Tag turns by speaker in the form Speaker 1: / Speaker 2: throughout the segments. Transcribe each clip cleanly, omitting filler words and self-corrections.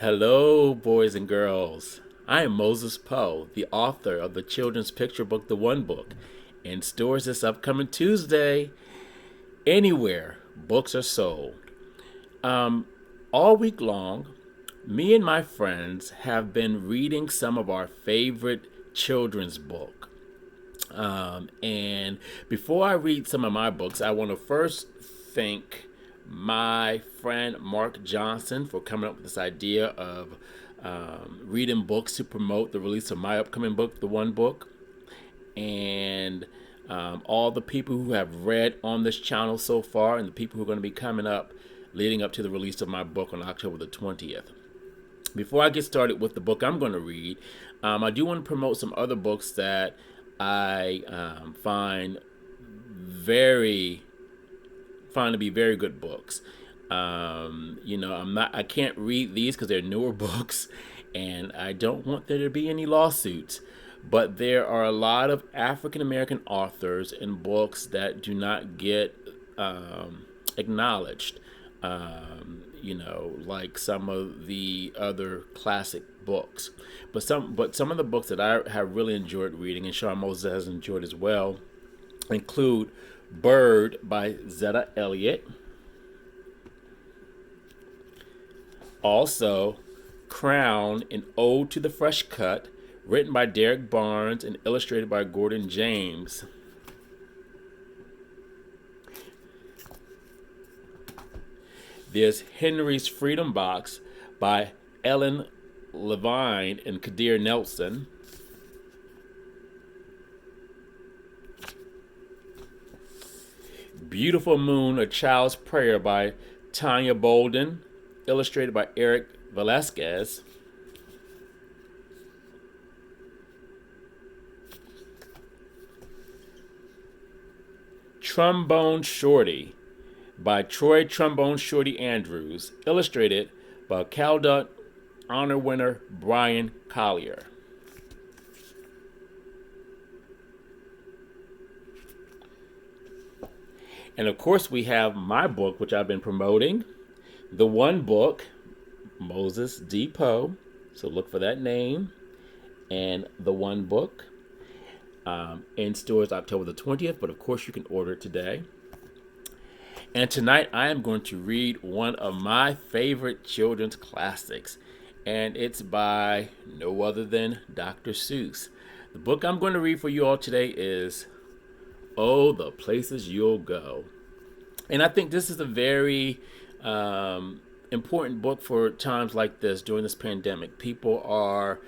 Speaker 1: Hello, boys and girls. I am Moses Poe, the author of the children's picture book, The One Book, in stores this upcoming Tuesday, anywhere books are sold. Um, all week long, me and my friends have been reading some of our favorite children's book. And before I read some of my books, I want to first thank my friend Mark Johnson for coming up with this idea of reading books to promote the release of my upcoming book, The One Book, and all the people who have read on this channel so far, and the people who are going to be coming up leading up to the release of my book on October the 20th. Before I get started with the book I'm going to read, I do want to promote some other books that I find to be very good books. I can't read these because they're newer books, and I don't want there to be any lawsuits. But there are a lot of African American authors and books that do not get acknowledged. Like some of the other classic books. But some of the books that I have really enjoyed reading, and Sean Moses has enjoyed as well, include Bird by Zetta Elliott. Also, Crown, an Ode to the Fresh Cut, written by Derek Barnes and illustrated by Gordon James. There's Henry's Freedom Box by Ellen Levine and Kadir Nelson. Beautiful Moon, A Child's Prayer by Tanya Bolden, illustrated by Eric Velasquez. Trombone Shorty by Troy Trombone Shorty Andrews, illustrated by Caldutt Honor winner Brian Collier. And of course, we have my book, which I've been promoting, The One Book, Moses D. Poe. So look for that name. And The One Book, in stores October the 20th, but of course you can order it today. And tonight I am going to read one of my favorite children's classics, and it's by no other than Dr. Seuss. The book I'm going to read for you all today is Oh, the Places You'll Go. And I think this is a very important book for times like this during this pandemic. People are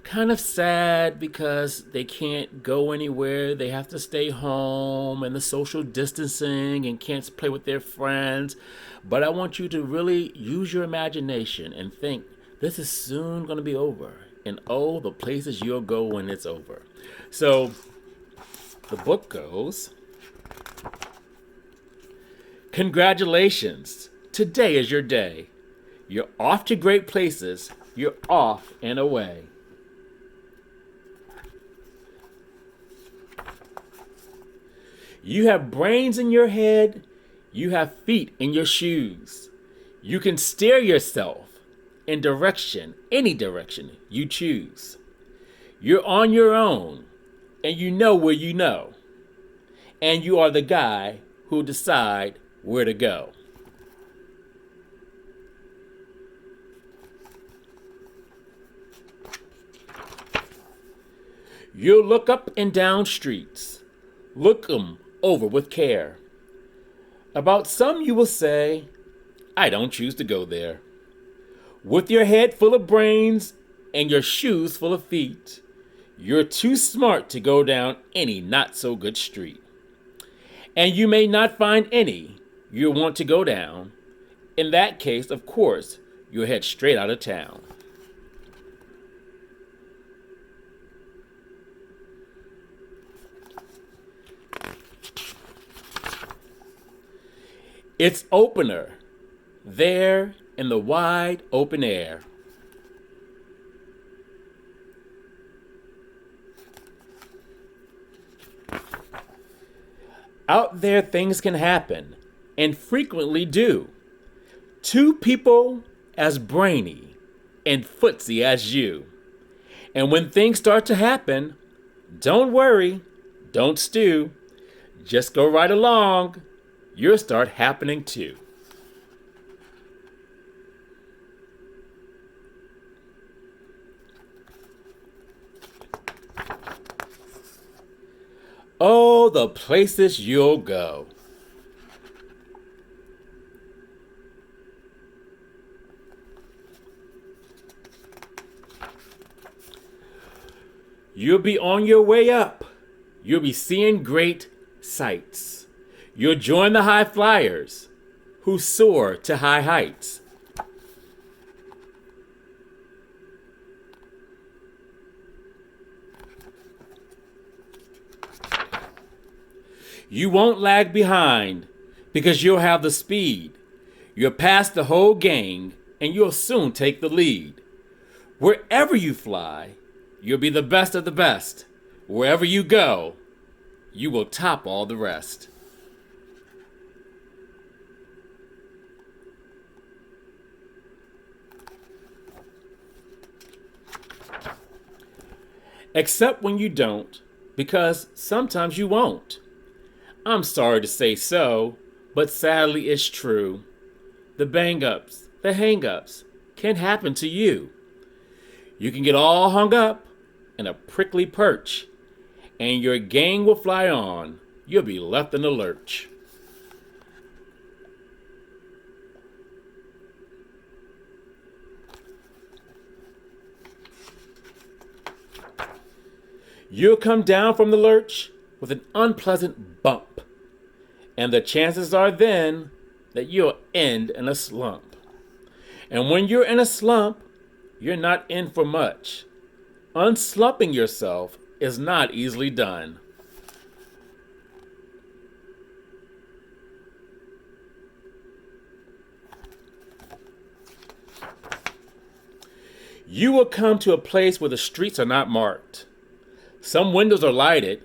Speaker 1: kind of sad because they can't go anywhere. They have to stay home and the social distancing and can't play with their friends. But I want you to really use your imagination and think this is soon going to be over. And oh, the places you'll go when it's over. So the book goes, congratulations. Today is your day. You're off to great places. You're off and away. You have brains in your head. You have feet in your shoes. You can steer yourself in any direction you choose. You're on your own, and you know where you know. And you are the guy who'll decide where to go. You'll look up and down streets. Look 'em over with care. About some you will say, I don't choose to go there. With your head full of brains and your shoes full of feet, you're too smart to go down any not so good street. And you may not find any you want to go down. In that case, of course, you'll head straight out of town. It's opener, there in the wide open air. Out there things can happen, and frequently do. Two people as brainy and footsie as you. And when things start to happen, don't worry, don't stew. Just go right along. You'll start happening too. Oh, the places you'll go. You'll be on your way up. You'll be seeing great sights. You'll join the high flyers who soar to high heights. You won't lag behind because you'll have the speed. You'll pass the whole gang and you'll soon take the lead. Wherever you fly, you'll be the best of the best. Wherever you go, you will top all the rest. Except when you don't, because sometimes you won't. I'm sorry to say so, but sadly it's true. The bang-ups, the hang-ups can happen to you. You can get all hung up in a prickly perch, and your gang will fly on. You'll be left in the lurch. You'll come down from the lurch with an unpleasant bump, and the chances are then that you'll end in a slump. And when you're in a slump, you're not in for much. Unslumping yourself is not easily done. You will come to a place where the streets are not marked. Some windows are lighted,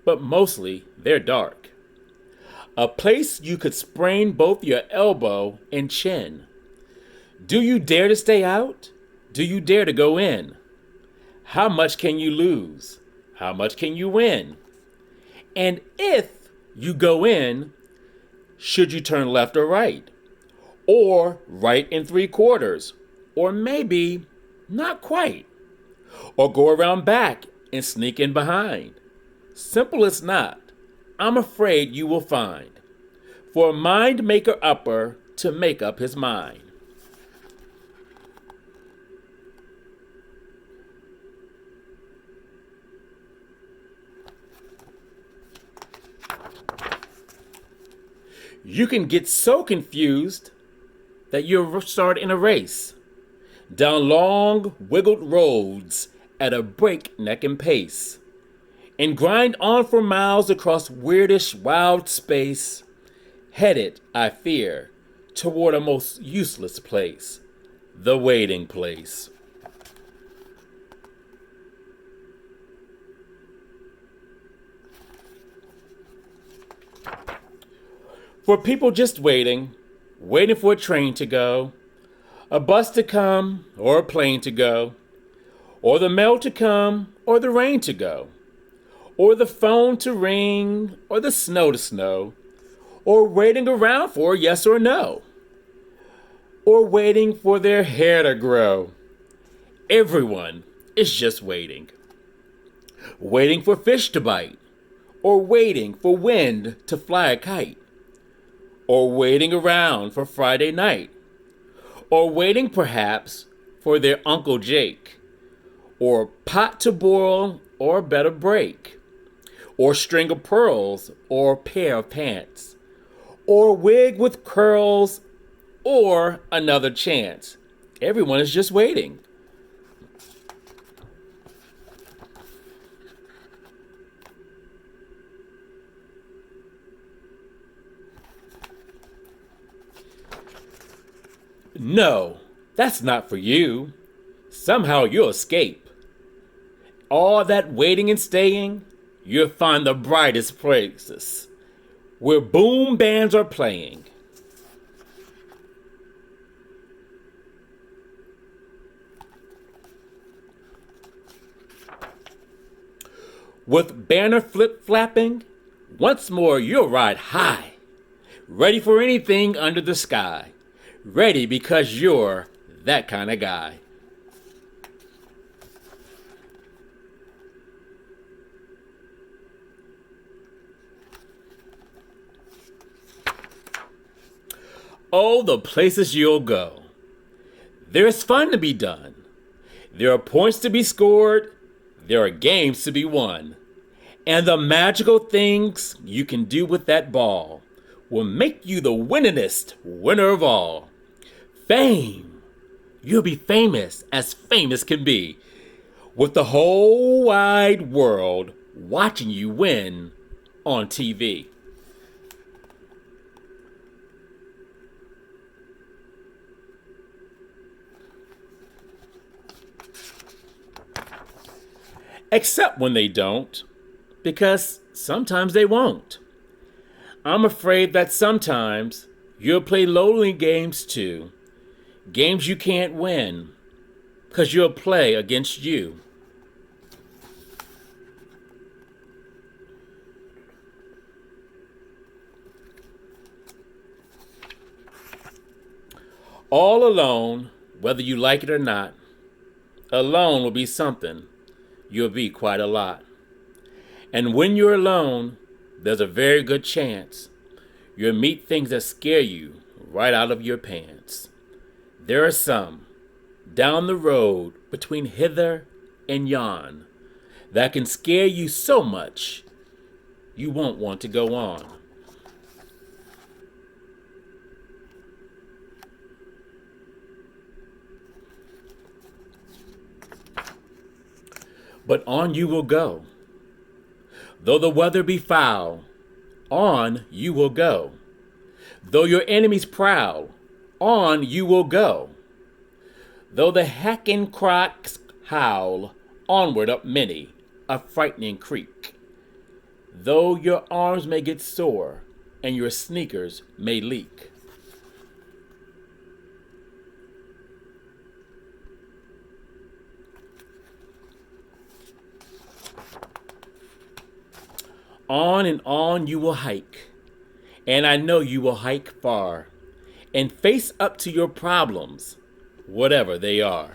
Speaker 1: but mostly they're dark. A place you could sprain both your elbow and chin. Do you dare to stay out? Do you dare to go in? How much can you lose? How much can you win? And if you go in, should you turn left or right? Or right and 3/4? Or maybe not quite? Or go around back and sneak in behind? Simple as not, I'm afraid you will find. For a mind maker upper to make up his mind. You can get so confused that you'll start in a race down long, wiggled roads at a breakneck pace, and grind on for miles across weirdish wild space, headed, I fear, toward a most useless place, the waiting place. For people just waiting for a train to go, a bus to come, or a plane to go, or the mail to come, or the rain to go, or the phone to ring, or the snow to snow, or waiting around for a yes or no, or waiting for their hair to grow. Everyone is just waiting. Waiting for fish to bite, or waiting for wind to fly a kite, or waiting around for Friday night, or waiting perhaps for their Uncle Jake, or pot to boil or better break, or string of pearls or pair of pants, or wig with curls or another chance. Everyone is just waiting. No, that's not for you. Somehow you'll escape. All that waiting and staying, you'll find the brightest places where boom bands are playing. With banner flip flapping, once more you'll ride high, ready for anything under the sky. Ready because you're that kind of guy. Oh, the places you'll go. There's fun to be done. There are points to be scored. There are games to be won. And the magical things you can do with that ball will make you the winningest winner of all. Fame. You'll be famous as famous can be, with the whole wide world watching you win on TV. Except when they don't, because sometimes they won't. I'm afraid that sometimes you'll play lonely games too. Games you can't win, because you'll play against you. All alone, whether you like it or not, alone will be something. You'll be quite a lot. And when you're alone, there's a very good chance you'll meet things that scare you right out of your pants. There are some down the road between hither and yon that can scare you so much you won't want to go on. But on you will go. Though the weather be foul, on you will go. Though your enemies prowl, on you will go. Though the hacking crocs howl, onward up many a frightening creek. Though your arms may get sore, and your sneakers may leak. On and on you will hike, and I know you will hike far, and face up to your problems, whatever they are.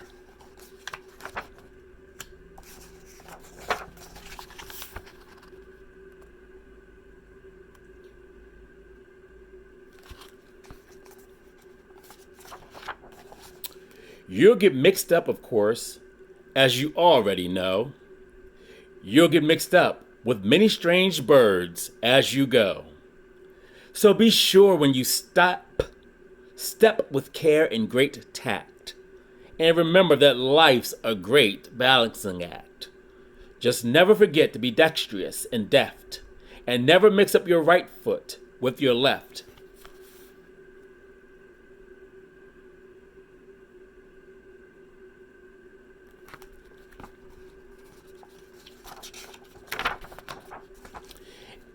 Speaker 1: You'll get mixed up, of course, as you already know. You'll get mixed up with many strange birds as you go. So be sure when you step with care and great tact. And remember that life's a great balancing act. Just never forget to be dexterous and deft, and never mix up your right foot with your left.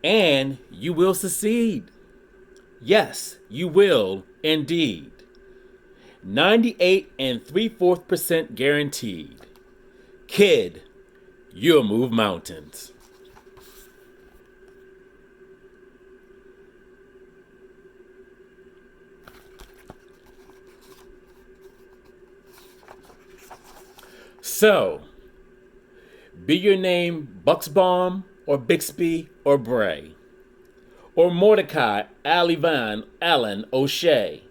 Speaker 1: And you will succeed. Yes, you will indeed. 98.75% guaranteed. Kid, you'll move mountains. So, be your name Bucksbaum or Bixby or Bray, or Mordecai, Alivan, Allen, O'Shea.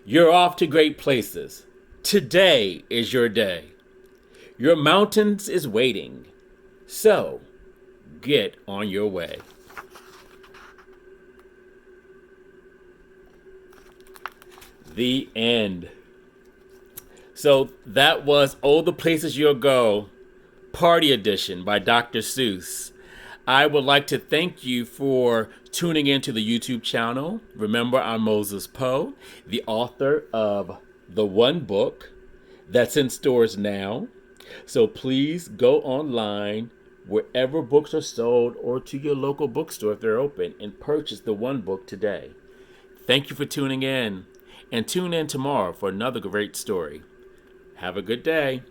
Speaker 1: You're off to great places. Today is your day. Your mountains is waiting. So, get on your way. The end. So that was Oh, the Places You'll Go, Party Edition by Dr. Seuss. I would like to thank you for tuning into the YouTube channel. Remember, I'm Moses Poe, the author of the one book that's in stores now. So please go online wherever books are sold or to your local bookstore if they're open and purchase the one book today. Thank you for tuning in, and tune in tomorrow for another great story. Have a good day.